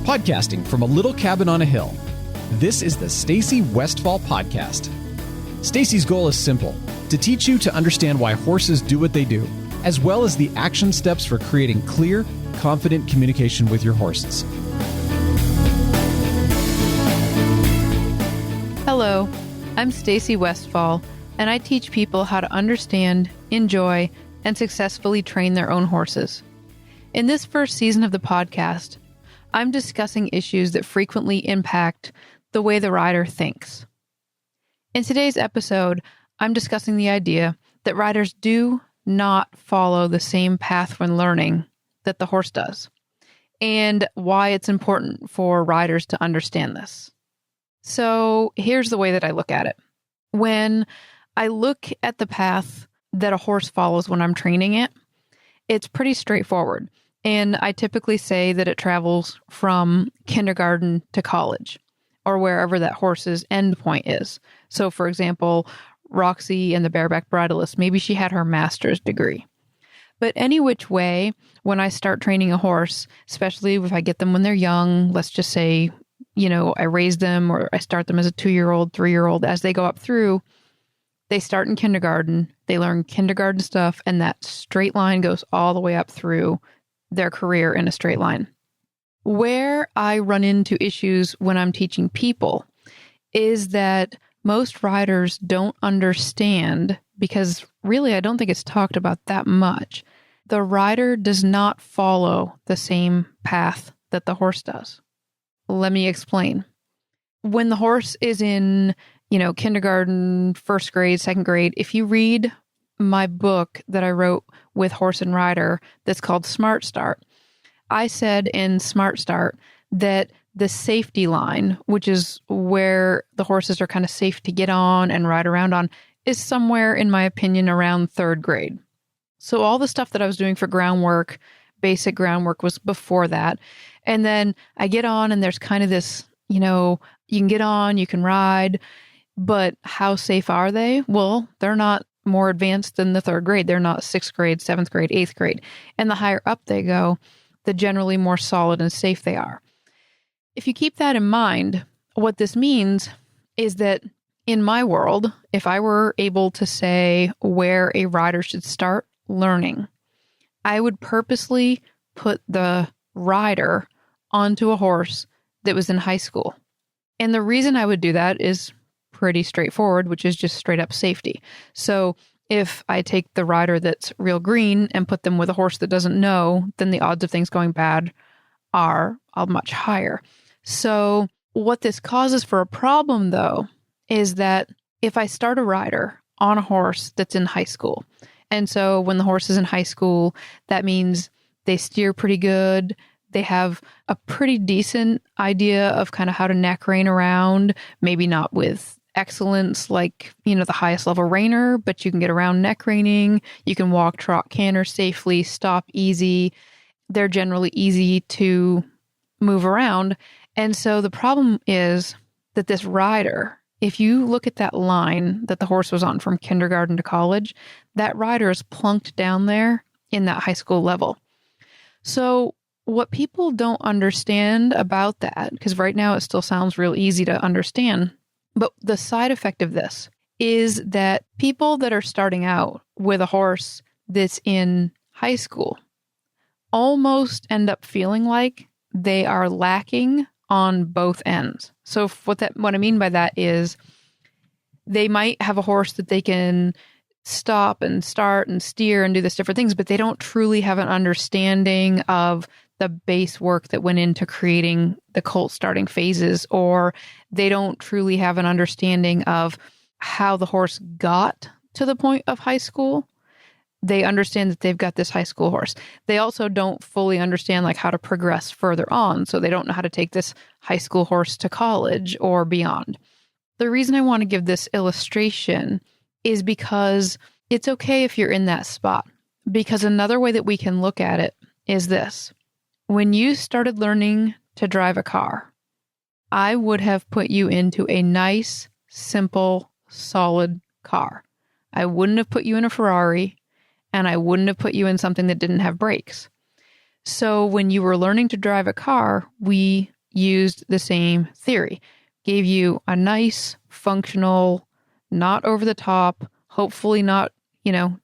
Podcasting from a little cabin on a hill, this is the Stacy Westfall Podcast. Stacy's goal is simple: to teach you to understand why horses do what they do, as well as the action steps for creating clear, confident communication with your horses. Hello, I'm Stacy Westfall, and I teach people how to understand, enjoy, and successfully train their own horses. In this first season of the podcast, I'm discussing issues that frequently impact the way the rider thinks. In today's episode, I'm discussing the idea that riders do not follow the same path when learning that the horse does, and why it's important for riders to understand this. So here's the way that I look at it. When I look at the path that a horse follows when I'm training it, it's pretty straightforward. And I typically say that it travels from kindergarten to college, or wherever that horse's end point is. So, for example, Roxy and the bareback bridleless, maybe she had her master's degree. But any which way, when I start training a horse, especially if I get them when they're young, let's just say, I raise them or I start them as a 2-year-old, 3-year-old, as they go up through, they start in kindergarten, they learn kindergarten stuff, and that straight line goes all the way up through their career in a straight line. Where I run into issues when I'm teaching people is that most riders don't understand, because really I don't think it's talked about that much. The rider does not follow the same path that the horse does. Let me explain. When the horse is in, kindergarten, first grade, second grade, if you read my book that I wrote with Horse and Rider that's called Smart Start, I said in Smart Start that the safety line, which is where the horses are kind of safe to get on and ride around on, is somewhere, in my opinion, around third grade. So all the stuff that I was doing for groundwork, basic groundwork, was before that. And then I get on and there's kind of this, you can get on, you can ride, but how safe are they? Well, they're not more advanced than the third grade. They're not 6th grade, 7th grade, 8th grade. And the higher up they go, the generally more solid and safe they are. If you keep that in mind, what this means is that in my world, if I were able to say where a rider should start learning, I would purposely put the rider onto a horse that was in high school. And the reason I would do that is pretty straightforward, which is just straight up safety. So if I take the rider that's real green and put them with a horse that doesn't know, then the odds of things going bad are much higher. So what this causes for a problem, though, is that if I start a rider on a horse that's in high school, and so when the horse is in high school, that means they steer pretty good, they have a pretty decent idea of kind of how to neck rein around, maybe not with excellence like, the highest level reiner, but you can get around neck reining, you can walk, trot, canter safely, stop easy. They're generally easy to move around. And so the problem is that this rider, if you look at that line that the horse was on from kindergarten to college, that rider is plunked down there in that high school level. So what people don't understand about that, because right now it still sounds real easy to understand, but the side effect of this is that people that are starting out with a horse that's in high school almost end up feeling like they are lacking on both ends. So what I mean by that is they might have a horse that they can stop and start and steer and do this different things, but they don't truly have an understanding of the base work that went into creating the colt starting phases, or they don't truly have an understanding of how the horse got to the point of high school. They understand that they've got this high school horse. They also don't fully understand how to progress further on. So they don't know how to take this high school horse to college or beyond. The reason I want to give this illustration is because it's okay if you're in that spot. Because another way that we can look at it is this. When you started learning to drive a car, I would have put you into a nice, simple, solid car. I wouldn't have put you in a Ferrari, and I wouldn't have put you in something that didn't have brakes. So when you were learning to drive a car, we used the same theory, gave you a nice, functional, not over the top, hopefully not,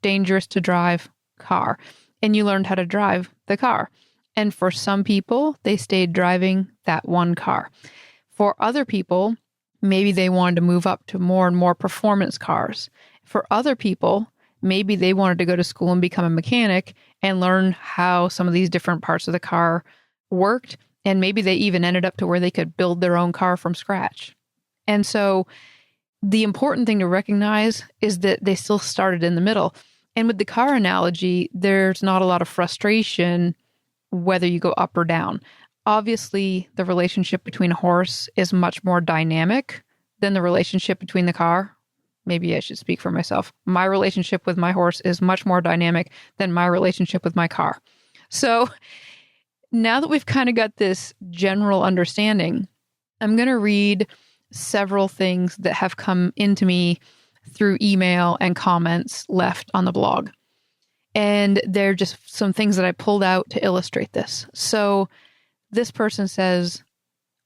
dangerous to drive car. And you learned how to drive the car. And for some people, they stayed driving that one car. For other people, maybe they wanted to move up to more and more performance cars. For other people, maybe they wanted to go to school and become a mechanic and learn how some of these different parts of the car worked. And maybe they even ended up to where they could build their own car from scratch. And so the important thing to recognize is that they still started in the middle. And with the car analogy, there's not a lot of frustration whether you go up or down. Obviously, the relationship between a horse is much more dynamic than the relationship between the car. Maybe I should speak for myself. My relationship with my horse is much more dynamic than my relationship with my car. So now that we've kind of got this general understanding, I'm going to read several things that have come into me through email and comments left on the blog. And they're just some things that I pulled out to illustrate this. So this person says,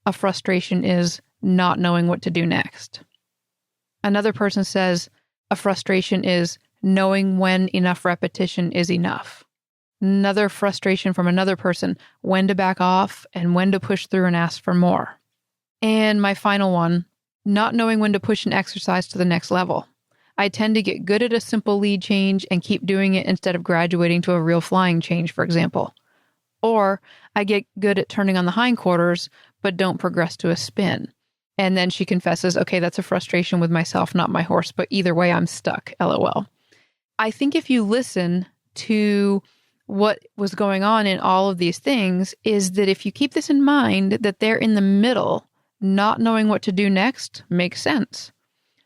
a frustration is not knowing what to do next. Another person says, a frustration is knowing when enough repetition is enough. Another frustration from another person, when to back off and when to push through and ask for more. And my final one, not knowing when to push an exercise to the next level. I tend to get good at a simple lead change and keep doing it instead of graduating to a real flying change, for example. Or I get good at turning on the hindquarters, but don't progress to a spin. And then she confesses, okay, that's a frustration with myself, not my horse, but either way, I'm stuck, LOL. I think if you listen to what was going on in all of these things, is that if you keep this in mind, that they're in the middle, not knowing what to do next makes sense.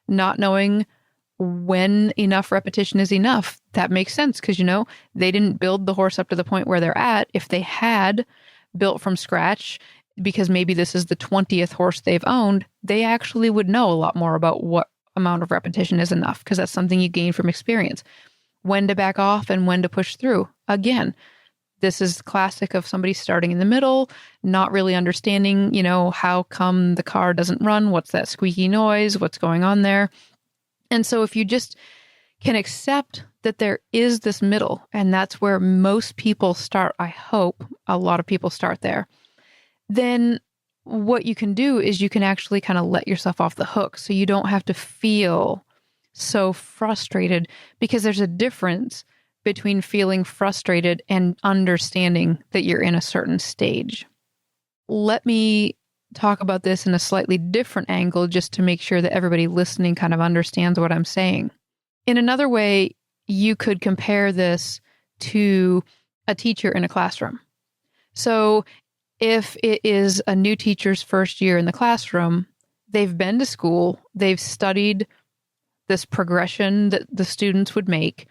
Not knowing when enough repetition is enough, that makes sense because, they didn't build the horse up to the point where they're at. If they had built from scratch, because maybe this is the 20th horse they've owned, they actually would know a lot more about what amount of repetition is enough because that's something you gain from experience. When to back off and when to push through. Again, this is classic of somebody starting in the middle, not really understanding, how come the car doesn't run? What's that squeaky noise? What's going on there? And so if you just can accept that there is this middle, and that's where most people start, I hope a lot of people start there, then what you can do is you can actually kind of let yourself off the hook so you don't have to feel so frustrated, because there's a difference between feeling frustrated and understanding that you're in a certain stage. Let me talk about this in a slightly different angle just to make sure that everybody listening kind of understands what I'm saying. In another way, you could compare this to a teacher in a classroom. So if it is a new teacher's first year in the classroom, they've been to school, they've studied this progression that the students would make,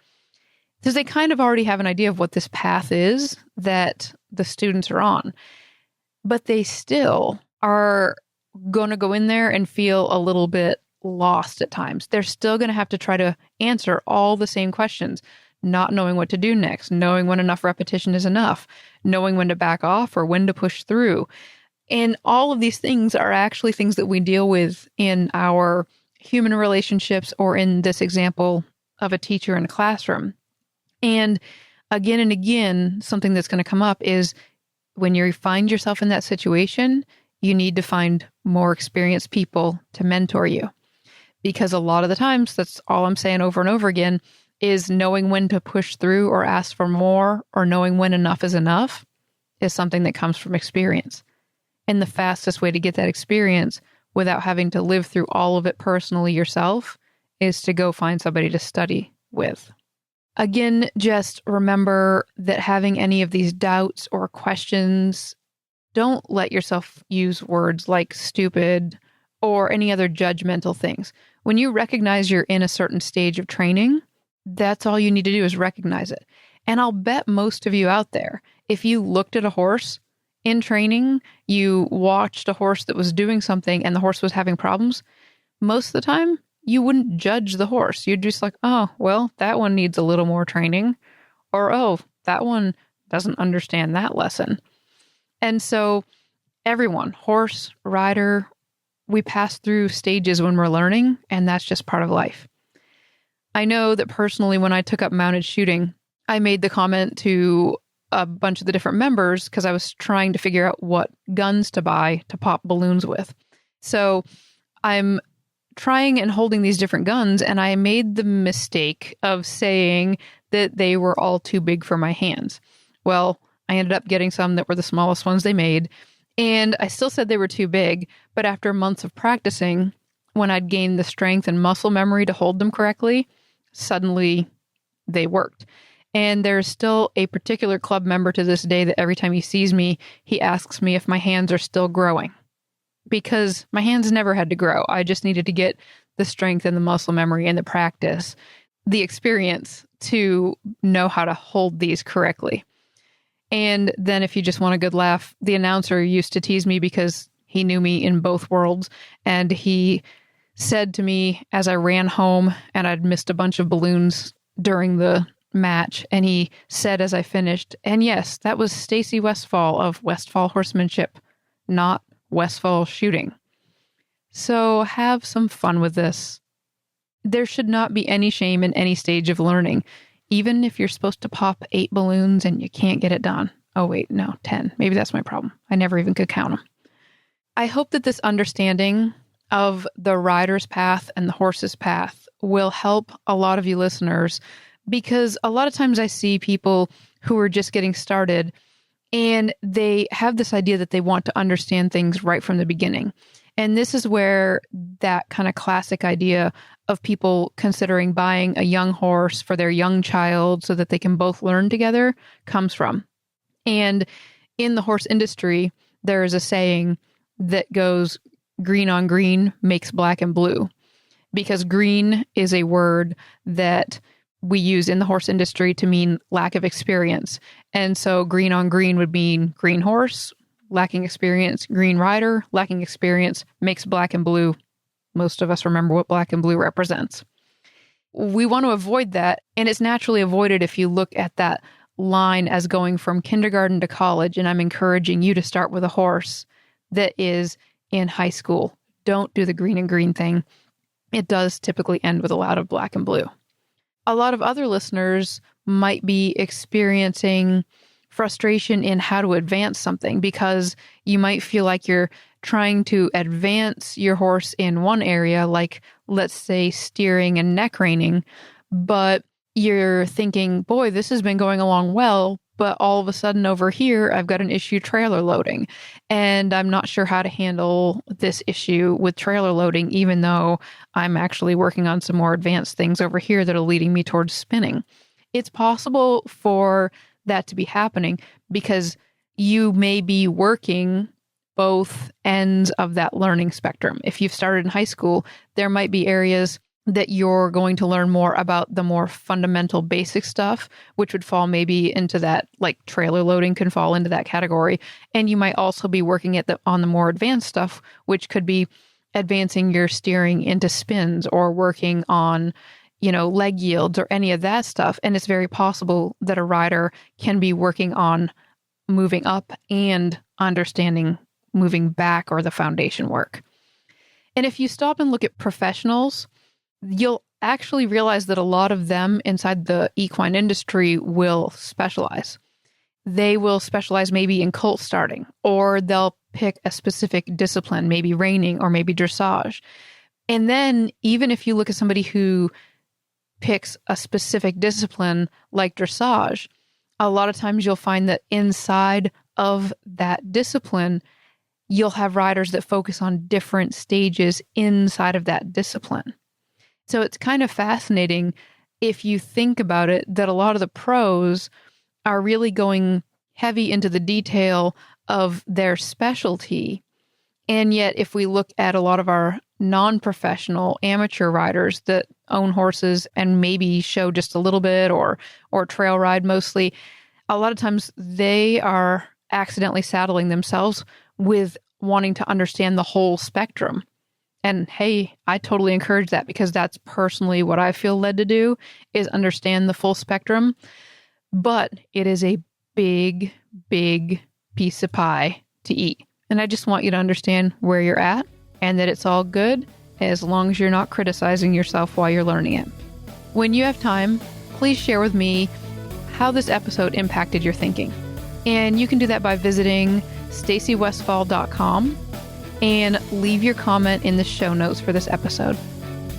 because they kind of already have an idea of what this path is that the students are on. But they still are going to go in there and feel a little bit lost at times. They're still going to have to try to answer all the same questions, not knowing what to do next, knowing when enough repetition is enough, knowing when to back off or when to push through. And all of these things are actually things that we deal with in our human relationships, or in this example of a teacher in a classroom. And again, something that's going to come up is when you find yourself in that situation, you need to find more experienced people to mentor you. Because a lot of the times, that's all I'm saying over and over again, is knowing when to push through or ask for more, or knowing when enough is enough, is something that comes from experience. And the fastest way to get that experience without having to live through all of it personally yourself is to go find somebody to study with. Again, just remember that having any of these doubts or questions, don't let yourself use words like stupid or any other judgmental things. When you recognize you're in a certain stage of training, that's all you need to do is recognize it. And I'll bet most of you out there, if you looked at a horse in training, you watched a horse that was doing something and the horse was having problems, most of the time, you wouldn't judge the horse. You'd just like, oh, well, that one needs a little more training. Or, oh, that one doesn't understand that lesson. And so everyone, horse, rider, we pass through stages when we're learning, and that's just part of life. I know that personally, when I took up mounted shooting, I made the comment to a bunch of the different members because I was trying to figure out what guns to buy to pop balloons with. So I'm trying and holding these different guns, and I made the mistake of saying that they were all too big for my hands. Well, I ended up getting some that were the smallest ones they made, and I still said they were too big, but after months of practicing, when I'd gained the strength and muscle memory to hold them correctly, suddenly they worked. And there's still a particular club member to this day that every time he sees me, he asks me if my hands are still growing. Because my hands never had to grow. I just needed to get the strength and the muscle memory and the practice, the experience to know how to hold these correctly. And then if you just want a good laugh, the announcer used to tease me because he knew me in both worlds. And he said to me as I ran home and I'd missed a bunch of balloons during the match. And he said as I finished, and yes, that was Stacy Westfall of Westfall Horsemanship, not Westfall Shooting. So have some fun with this. There should not be any shame in any stage of learning, even if you're supposed to pop 8 balloons and you can't get it done. Oh, wait, no, 10. Maybe that's my problem. I never even could count them. I hope that this understanding of the rider's path and the horse's path will help a lot of you listeners, because a lot of times I see people who are just getting started and they have this idea that they want to understand things right from the beginning. And this is where that kind of classic idea of people considering buying a young horse for their young child so that they can both learn together comes from. And in the horse industry, there is a saying that goes, green on green makes black and blue, because green is a word that we use in the horse industry to mean lack of experience. And so green on green would mean green horse, lacking experience, green rider, lacking experience, makes black and blue. Most of us remember what black and blue represents. We want to avoid that, and it's naturally avoided if you look at that line as going from kindergarten to college, and I'm encouraging you to start with a horse that is in high school. Don't do the green and green thing. It does typically end with a lot of black and blue. A lot of other listeners might be experiencing frustration in how to advance something, because you might feel like you're trying to advance your horse in one area, like let's say steering and neck reining, but you're thinking, boy, this has been going along well, but all of a sudden over here, I've got an issue trailer loading, and I'm not sure how to handle this issue with trailer loading, even though I'm actually working on some more advanced things over here that are leading me towards spinning. It's possible for that to be happening because you may be working both ends of that learning spectrum. If you've started in high school, there might be areas that you're going to learn more about the more fundamental basic stuff, which would fall maybe into that, like trailer loading can fall into that category. And you might also be working on the more advanced stuff, which could be advancing your steering into spins or working on, leg yields or any of that stuff. And it's very possible that a rider can be working on moving up and understanding moving back or the foundation work. And if you stop and look at professionals, you'll actually realize that a lot of them inside the equine industry will specialize. They will specialize maybe in colt starting, or they'll pick a specific discipline, maybe reining or maybe dressage. And then even if you look at somebody who picks a specific discipline like dressage, a lot of times you'll find that inside of that discipline, you'll have riders that focus on different stages inside of that discipline. So it's kind of fascinating if you think about it, that a lot of the pros are really going heavy into the detail of their specialty. And yet, if we look at a lot of our non-professional amateur riders that own horses and maybe show just a little bit or trail ride mostly, a lot of times they are accidentally saddling themselves with wanting to understand the whole spectrum. And hey, I totally encourage that, because that's personally what I feel led to do, is understand the full spectrum. But it is a big, big piece of pie to eat. And I just want you to understand where you're at and that it's all good as long as you're not criticizing yourself while you're learning it. When you have time, please share with me how this episode impacted your thinking. And you can do that by visiting stacywestfall.com and leave your comment in the show notes for this episode.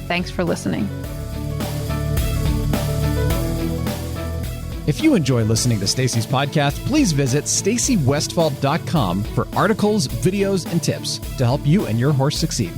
Thanks for listening. If you enjoy listening to Stacy's podcast, please visit stacywestfall.com for articles, videos, and tips to help you and your horse succeed.